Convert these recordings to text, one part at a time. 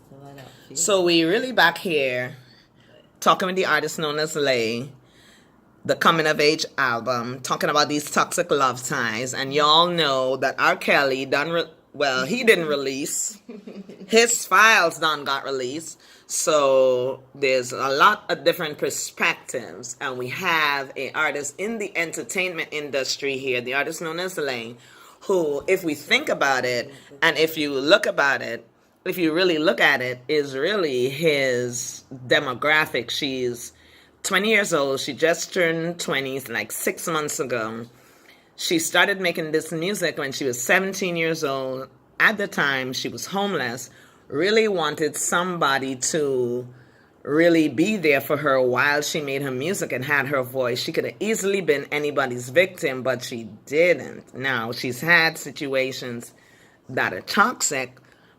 to let out feelings. So we really back here talking with the artist known as Laí, the coming of age album, talking about these toxic love ties, and y'all know that R. Kelly he didn't release. His files done got released. So there's a lot of different perspectives, and we have an artist in the entertainment industry here, the artist known as Laí, who, if we think about it, and if you really look at it, is really his demographic. She's 20 years old. She just turned 20 like 6 months ago. She started making this music when she was 17 years old. At the time, she was homeless, really wanted somebody to really be there for her while she made her music and had her voice. She could have easily been anybody's victim, but she didn't. Now, she's had situations that are toxic,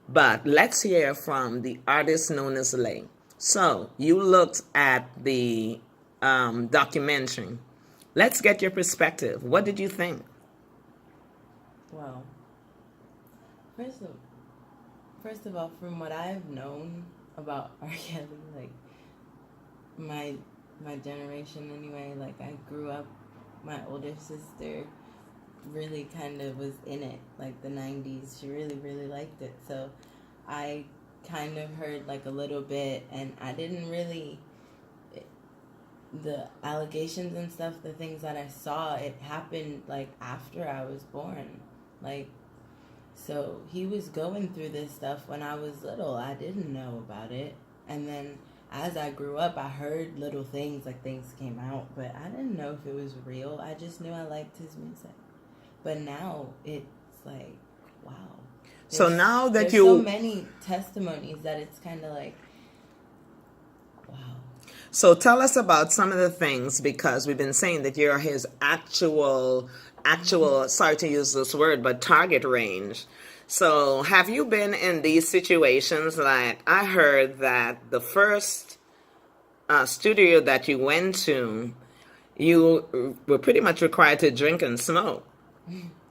but let's hear from the artist known as Laí. So, you looked at the documentary. Let's get your perspective. What did you think? Well, first of all, from what I've known about R. Kelly, like my generation anyway, like I grew up, my older sister really kind of was in it, like the 90s. She really, really liked it. So I kind of heard like a little bit, and I didn't really, the allegations and stuff, the things that I saw, it happened like after I was born. Like, so he was going through this stuff when I was little. I didn't know about it. And then as I grew up, I heard little things, like things came out, but I didn't know if it was real. I just knew I liked his music. But now it's like, wow. So now that there's so many testimonies that it's kind of like, wow. So tell us about some of the things, because we've been saying that you're his actual, sorry to use this word, but target range. So have you been in these situations? Like, I heard that the first studio that you went to, you were pretty much required to drink and smoke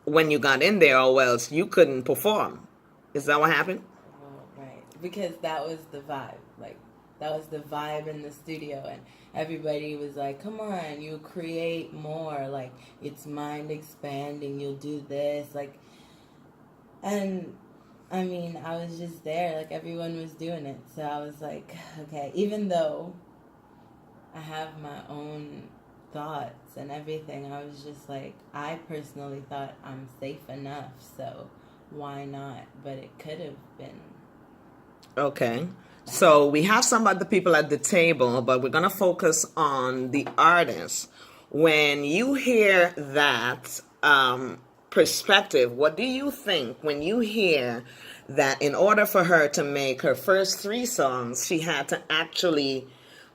when you got in there, or else you couldn't perform. Is that what happened? Oh, right. Because that was the vibe. Like, that was the vibe in the studio, and everybody was like, come on, you create more, like, it's mind expanding, you'll do this, like, and, I mean, I was just there, like, everyone was doing it, so I was like, okay, even though I have my own thoughts and everything, I was just like, I personally thought I'm safe enough, so why not? But it could have been. Okay. So we have some other people at the table, but we're going to focus on the artist. When you hear that perspective, what do you think when you hear that in order for her to make her first 3 songs, she had to actually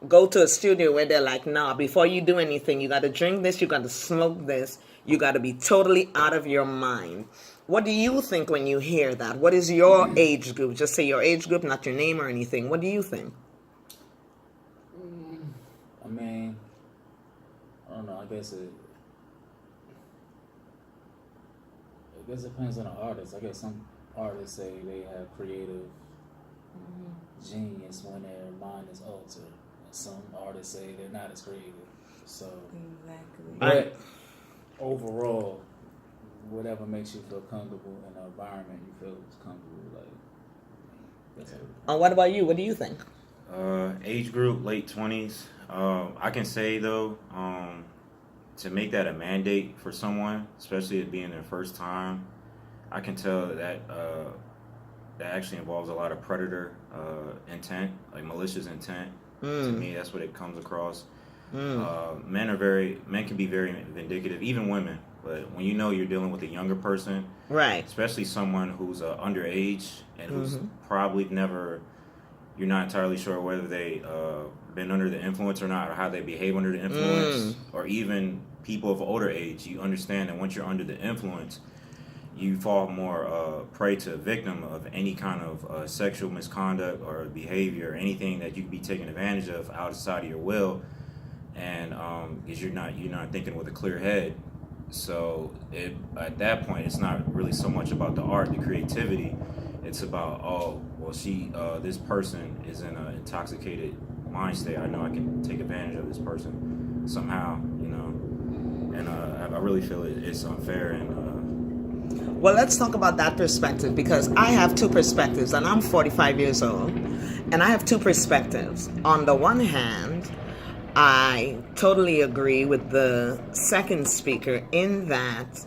go to a studio where they're like, nah, before you do anything, you got to drink this, you got to smoke this, you got to be totally out of your mind. What do you think when you hear that? What is your age group? Just say your age group, not your name or anything. What do you think? I mean, I don't know. I guess it depends on the artist. I guess some artists say they have creative genius when their mind is altered. Some artists say they're not as creative. So, Exactly. but overall, whatever makes you feel comfortable in an environment you feel is comfortable, like, that's everything. What about you? What do you think? Age group, late 20s. I can say, though, to make that a mandate for someone, especially it being their first time, I can tell that that actually involves a lot of predator intent, like malicious intent. To me, that's what it comes across. Men can be very vindictive, even women. But when you know you're dealing with a younger person, Right. especially someone who's underage and who's probably you're not entirely sure whether they been under the influence or not, or how they behave under the influence, or even people of older age, you understand that once you're under the influence, you fall more prey to a victim of any kind of sexual misconduct or behavior, or anything that you could be taken advantage of outside of your will, and because you're not thinking with a clear head. So at that point, it's not really so much about the art, the creativity. It's about, well, this person is in an intoxicated mind state. I know I can take advantage of this person somehow, you know. And I really feel it's unfair. And well, let's talk about that perspective, because I have two perspectives, and I'm 45 years old, and I have two perspectives. On the one hand, I totally agree with the second speaker in that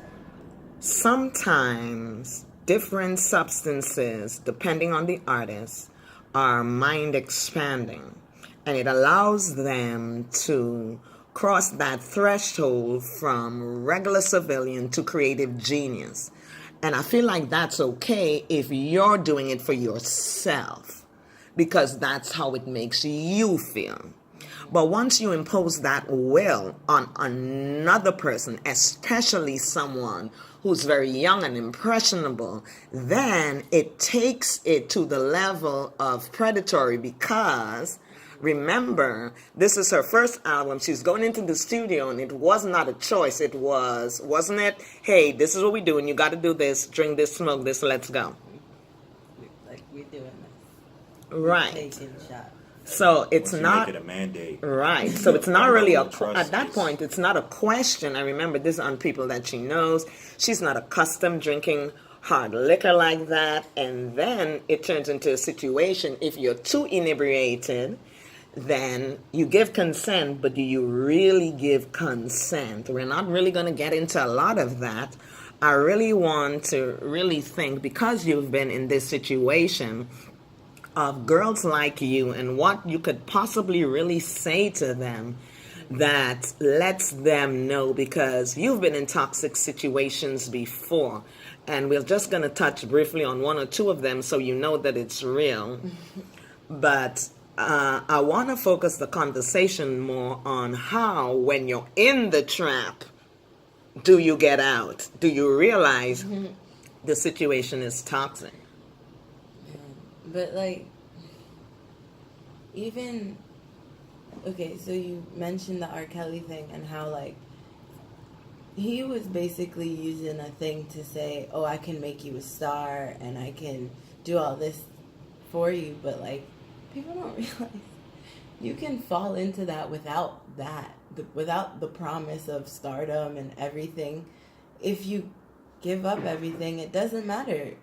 sometimes different substances, depending on the artist, are mind expanding, and it allows them to cross that threshold from regular civilian to creative genius. And I feel like that's okay if you're doing it for yourself, because that's how it makes you feel. But once you impose that will on another person, especially someone who's very young and impressionable, then it takes it to the level of predatory, because remember, this is her first album. She's going into the studio, and it was not a choice. It was, wasn't it? Hey, this is what we do, and you got to do this, drink this, smoke this, let's go. Like, we're doing this. Right. Taking shots. So it's once you not make it a mandate. right. So it's not really at that Trust point. It's not a question. I remember this on people that she knows. She's not accustomed drinking hard liquor like that, and then it turns into a situation. If you're too inebriated, then you give consent, but do you really give consent? We're not really going to get into a lot of that. I really want to really think, because you've been in this situation, of girls like you and what you could possibly really say to them that lets them know, because you've been in toxic situations before, and we're just going to touch briefly on one or two of them so you know that it's real. But I want to focus the conversation more on how, when you're in the trap, do you get out? Do you realize the situation is toxic? But, like, even, okay, so you mentioned the R. Kelly thing and how, like, he was basically using a thing to say, oh, I can make you a star and I can do all this for you. But, like, people don't realize you can fall into that without without the promise of stardom and everything. If you give up everything, it doesn't matter.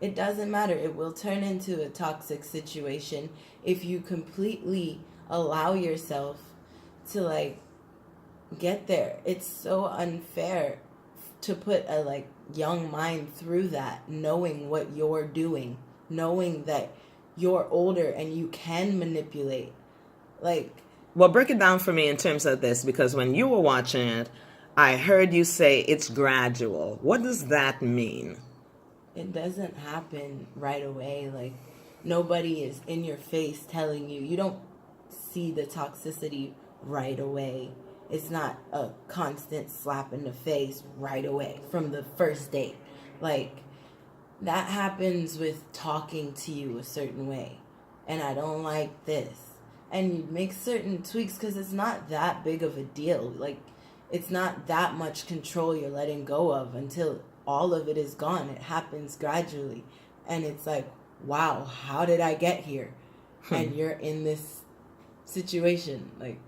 It doesn't matter. It will turn into a toxic situation if you completely allow yourself to, like, get there. It's so unfair to put a, like, young mind through that, knowing what you're doing, knowing that you're older and you can manipulate. Like, well, break it down for me in terms of this, because when you were watching it, I heard you say it's gradual. What does that mean? it doesn't happen right away. Like, nobody is in your face telling you. You don't see the toxicity right away. It's not a constant slap in the face right away from the first date. Like, that happens with talking to you a certain way. And I don't like this. And you make certain tweaks because it's not that big of a deal. Like, it's not that much control you're letting go of until all of it is gone. It happens gradually. And it's like, wow, how did I get here? And you're in this situation. Like,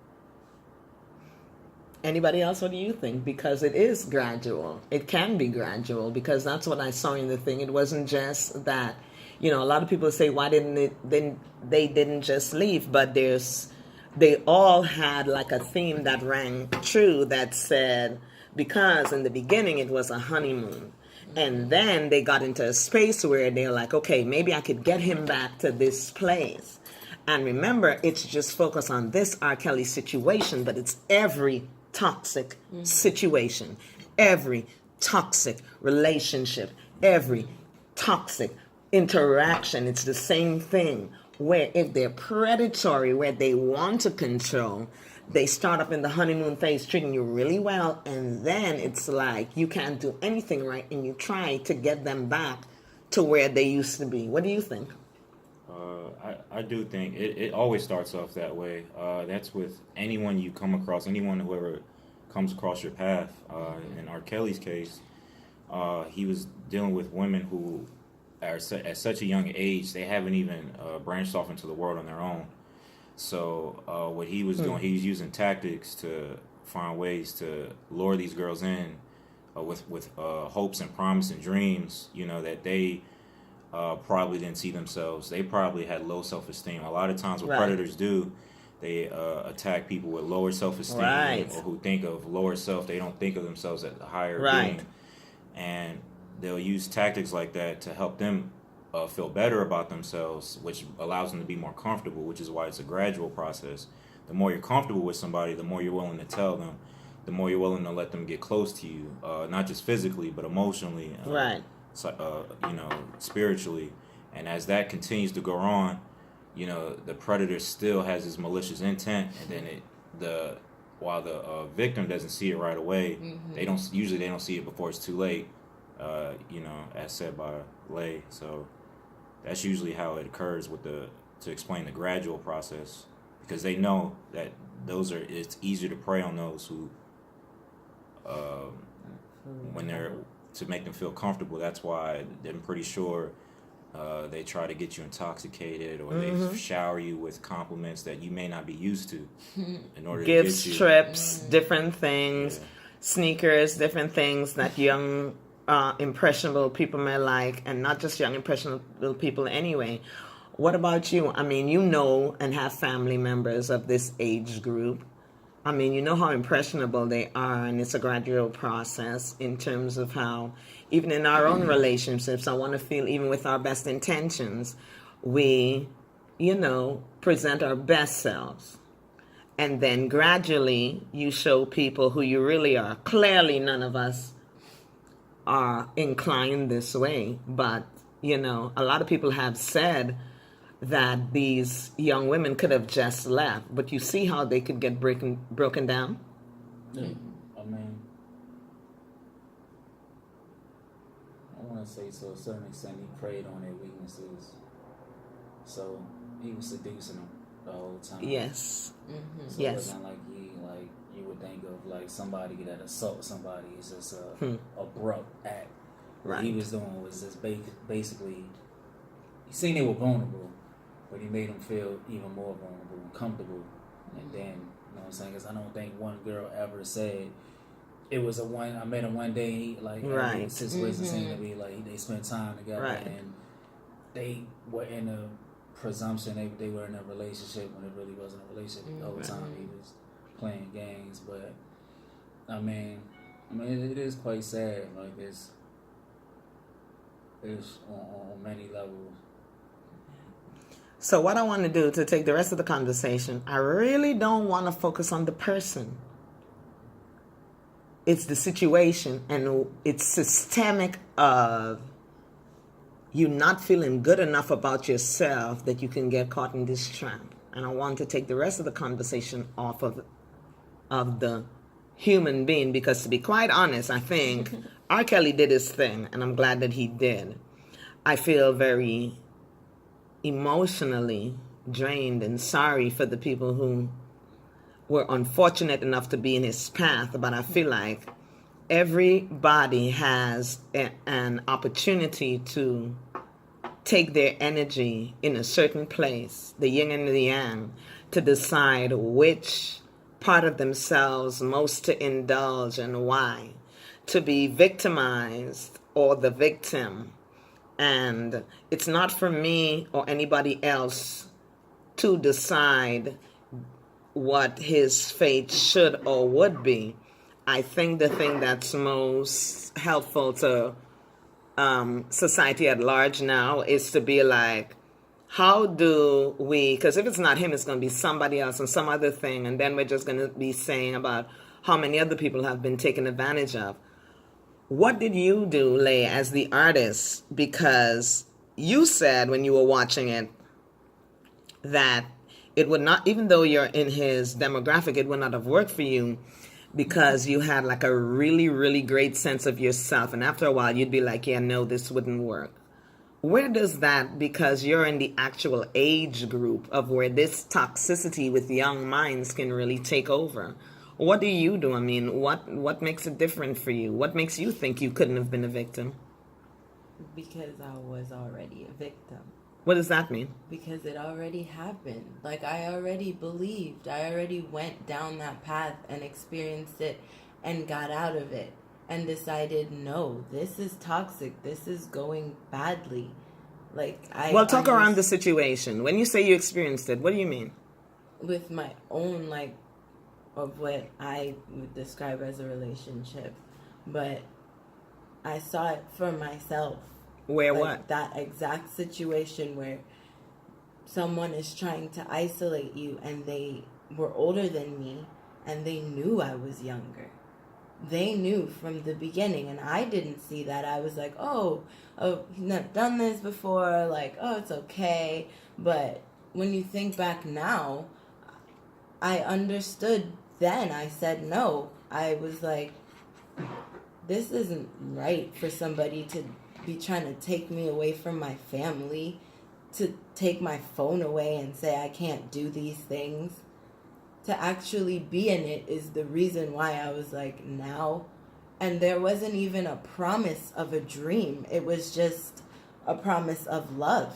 anybody else, what do you think? Because it is gradual. It can be gradual, because that's what I saw in the thing. It wasn't just that, you know, a lot of people say, why didn't they didn't just leave? But they all had like a theme that rang true that said, because in the beginning it was a honeymoon. And then they got into a space where they're like, okay, maybe I could get him back to this place. And remember, it's just focused on this R. Kelly situation, but it's every toxic situation, every toxic relationship, every toxic interaction. It's the same thing, where if they're predatory, where they want to control, they start up in the honeymoon phase treating you really well, and then it's like you can't do anything right, and you try to get them back to where they used to be. What do you think? I do think it always starts off that way. That's with anyone you come across, whoever comes across your path. In R. Kelly's case, he was dealing with women who at such a young age, they haven't even branched off into the world on their own. So what he was doing, he was using tactics to find ways to lure these girls in with hopes and promise and dreams, that they probably didn't see themselves. They probably had low self-esteem. A lot of times what predators do, they attack people with lower self-esteem or who think of lower self. They don't think of themselves as a higher being. And they'll use tactics like that to help them feel better about themselves, which allows them to be more comfortable, which is why it's a gradual process. The more you're comfortable with somebody, the more you're willing to tell them, the more you're willing to let them get close to you, not just physically, but emotionally, spiritually. And as that continues to go on, the predator still has his malicious intent, and then while the victim doesn't see it right away, they don't see it before it's too late. As said by Laí. So that's usually how it occurs to explain the gradual process, because they know that it's easier to prey on those who, to make them feel comfortable. That's why I'm pretty sure they try to get you intoxicated, or they shower you with compliments that you may not be used to in order to get you. Trips, different things, sneakers, different things that young impressionable people may like, and not just young impressionable people anyway. What about you? I mean, and have family members of this age group. I mean, you know how impressionable they are, and it's a gradual process in terms of how, even in our own relationships, I want to feel, even with our best intentions, we, present our best selves. And then gradually you show people who you really are. Clearly, none of us are inclined this way, but a lot of people have said that these young women could have just left, but you see how they could get broken down. Yeah, I mean, I want to say, to a certain extent, he preyed on their weaknesses, so he was seducing them the whole time. Yes. So it wasn't like you would think of like somebody that assault somebody. It's just a abrupt act. What he was doing was just basically, he seen they were vulnerable, but he made them feel even more vulnerable and comfortable. And then, what I'm saying, because I don't think one girl ever said it was I met him one day, every situation seemed to be like they spent time together, and they were in a presumption they were in a relationship when it really wasn't a relationship. The whole time he was playing games. But I mean it is quite sad. Like it's on many levels. So what I want to do to take the rest of the conversation, I really don't want to focus on the person. It's the situation, and it's systemic of you not feeling good enough about yourself that you can get caught in this trap. And I want to take the rest of the conversation off of the human being, because to be quite honest, I think R. Kelly did his thing, and I'm glad that he did. I feel very emotionally drained and sorry for the people who were unfortunate enough to be in his path, but I feel like everybody has an opportunity to take their energy in a certain place, the yin and the yang, to decide which part of themselves most to indulge and why, to be victimized or the victim. And it's not for me or anybody else to decide what his fate should or would be. I think the thing that's most helpful to society at large now is to be like, how do we, because if it's not him, it's going to be somebody else and some other thing, and then we're just going to be saying about how many other people have been taken advantage of. What did you do, Laí, as the artist? Because you said when you were watching it that it would not, even though you're in his demographic, it would not have worked for you because you had like a really, really great sense of yourself. And after a while, you'd be like, yeah, no, this wouldn't work. Where does that, because you're in the actual age group of where this toxicity with young minds can really take over, what do you do? I mean, what makes it different for you? What makes you think you couldn't have been a victim? Because I was already a victim. What does that mean? Because it already happened. Like, I already believed. I already went down that path and experienced it and got out of it and decided, no, this is toxic. This is going badly. Like, Well, talk around the situation. When you say you experienced it, what do you mean? With my own, like, of what I would describe as a relationship. But I saw it for myself. Where like, what? That exact situation where someone is trying to isolate you and they were older than me and they knew I was younger. They knew from the beginning, and I didn't see that. I was like, oh, he's never done this before. Like, oh, it's okay. But when you think back now, I understood then. I said no. I was like, this isn't right for somebody to be trying to take me away from my family, to take my phone away and say I can't do these things. To actually be in it is the reason why I was like, now. And there wasn't even a promise of a dream. It was just a promise of love.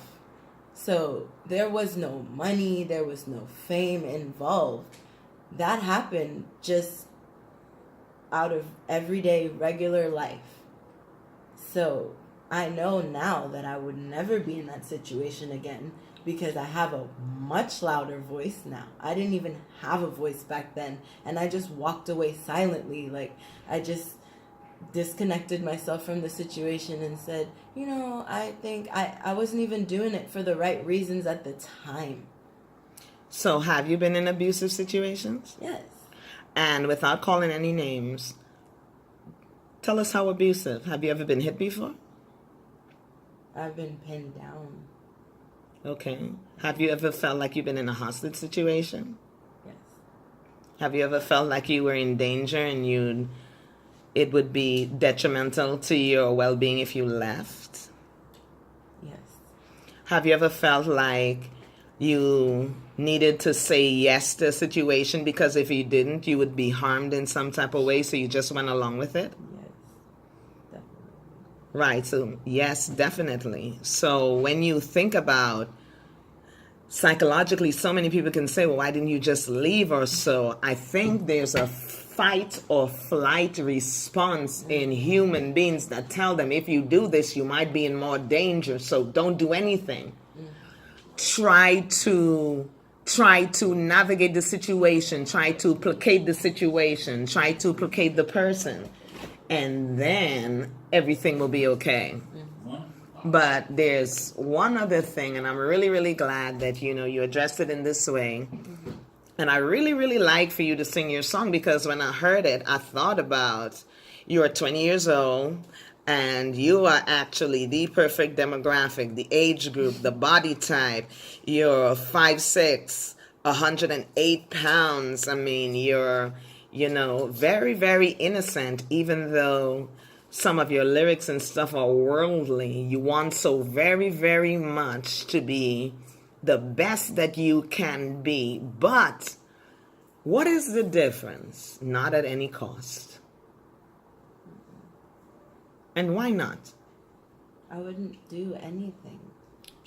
So there was no money, there was no fame involved. That happened just out of everyday regular life. So I know now that I would never be in that situation again because I have a much louder voice now. I didn't even have a voice back then, and I just walked away silently. Like, I just disconnected myself from the situation and said, you know, I think I wasn't even doing it for the right reasons at the time. So have you been in abusive situations? Yes. And without calling any names, tell us how abusive. Have you ever been hit before? I've been pinned down. Okay. Have you ever felt like you've been in a hostage situation? Yes. Have you ever felt like you were in danger and it would be detrimental to your well-being if you left? Yes. Have you ever felt like you needed to say yes to a situation because if you didn't, you would be harmed in some type of way, so you just went along with it? Yes. Definitely. Right, so yes, definitely. So when you think about psychologically, so many people can say, well, why didn't you just leave or so? I think there's a fight or flight response in human beings that tell them if you do this, you might be in more danger, so don't do anything. Try to navigate the situation, try to placate the situation, try to placate the person, and then everything will be okay. But there's one other thing, and I'm really, really glad that, you addressed it in this way. And I really, really like for you to sing your song, because when I heard it, I thought about you are 20 years old, and you are actually the perfect demographic, the age group, the body type. You're 5'6", 108 pounds. I mean, you're, very, very innocent, even though some of your lyrics and stuff are worldly. You want so very, very much to be the best that you can be. But what is the difference? Not at any cost. And why not? I wouldn't do anything.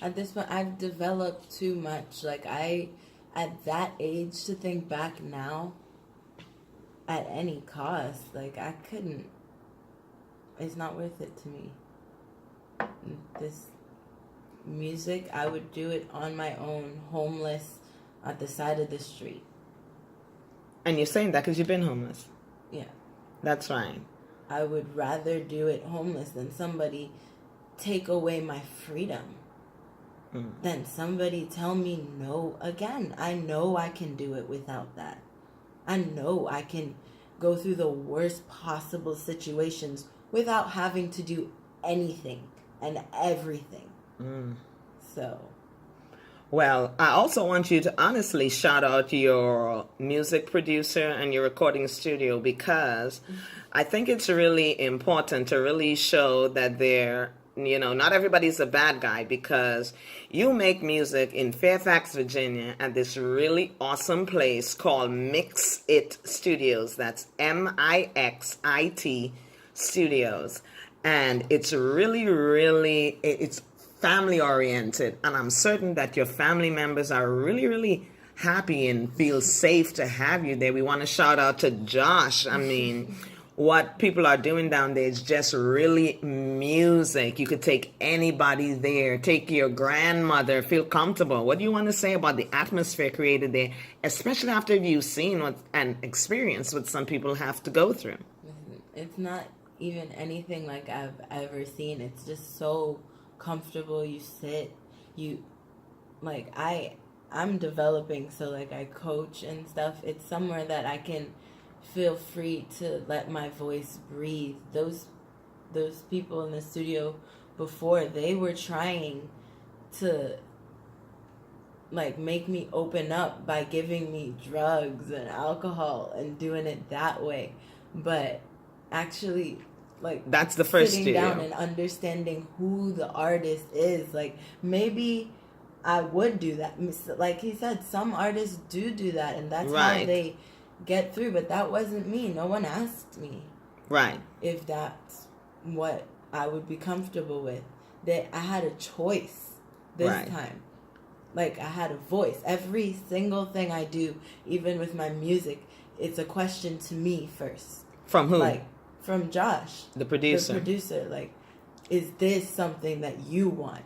At this point, I've developed too much. Like, at that age, to think back now, at any cost, like, I couldn't. It's not worth it to me. This music, I would do it on my own, homeless, at the side of the street. And you're saying that because you've been homeless? Yeah. That's right. I would rather do it homeless than somebody take away my freedom. Than somebody tell me no again. I know I can do it without that. I know I can go through the worst possible situations without having to do anything and everything. So. Well, I also want you to honestly shout out your music producer and your recording studio, because I think it's really important to really show that not everybody's a bad guy, because you make music in Fairfax, Virginia at this really awesome place called Mix It Studios. That's MIXIT Studios. And it's really, it's family oriented. And I'm certain that your family members are really happy and feel safe to have you there. We want to shout out to Josh. I mean, what people are doing down there is just really music. You could take anybody there, take your grandmother, feel comfortable. What do you want to say about the atmosphere created there, especially after you've seen what and experienced what some people have to go through? It's not even anything like I've ever seen. It's just so comfortable. You sit, I'm developing, so like I coach and stuff. It's somewhere that I can feel free to let my voice breathe. Those people in the studio before, they were trying to like make me open up by giving me drugs and alcohol and doing it that way. But actually, like, that's the first sitting studio. down and understanding who the artist is, like, maybe I would do that. Like he said, some artists do that, and that's right. how they get through. But that wasn't me. No one asked me right if that's what I would be comfortable with. That I had a choice this right. time. Like, I had a voice. Every single thing I do, even with my music, it's a question to me first. From who? Like, from Josh, the producer. The producer. Like, is this something that you want?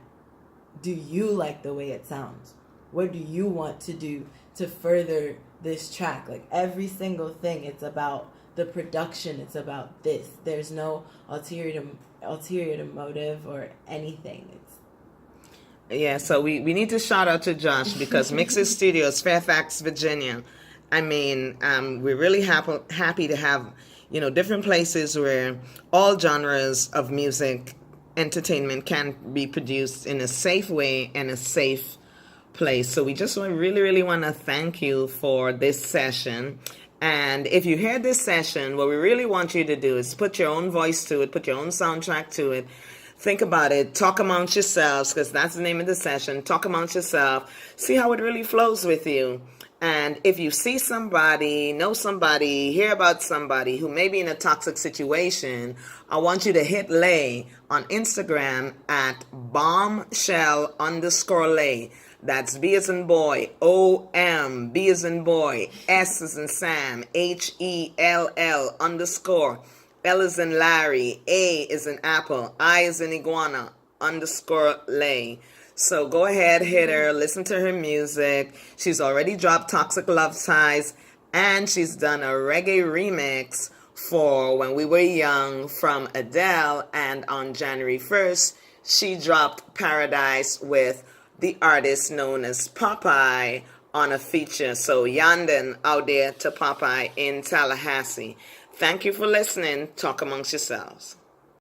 Do you like the way it sounds? What do you want to do to further this track? Like, every single thing, it's about the production. It's about this. There's no ulterior motive or anything. Yeah, so we need to shout out to Josh because Mixer Studios, Fairfax, Virginia. I mean, we're really happy to have, different places where all genres of music, entertainment can be produced in a safe way and a safe place. So we just really want to thank you for this session. And if you hear this session, what we really want you to do is put your own voice to it, put your own soundtrack to it. Think about it. Talk amongst yourselves, because that's the name of the session. Talk amongst yourself. See how it really flows with you. And if you see somebody, know somebody, hear about somebody who may be in a toxic situation, I want you to hit Laí on Instagram at bombshell_Laí. That's B as in boy, O-M, B as in boy, S as in Sam, HELL_. L is in Larry, A is in Apple, I is in Iguana, _Laí. So go ahead, hit her, listen to her music. She's already dropped Toxic Love Ties, and she's done a reggae remix for When We Were Young from Adele. And on January 1st, she dropped Paradise with the artist known as Popeye on a feature. So yanden out there to Popeye in Tallahassee. Thank you for listening. Talk amongst yourselves.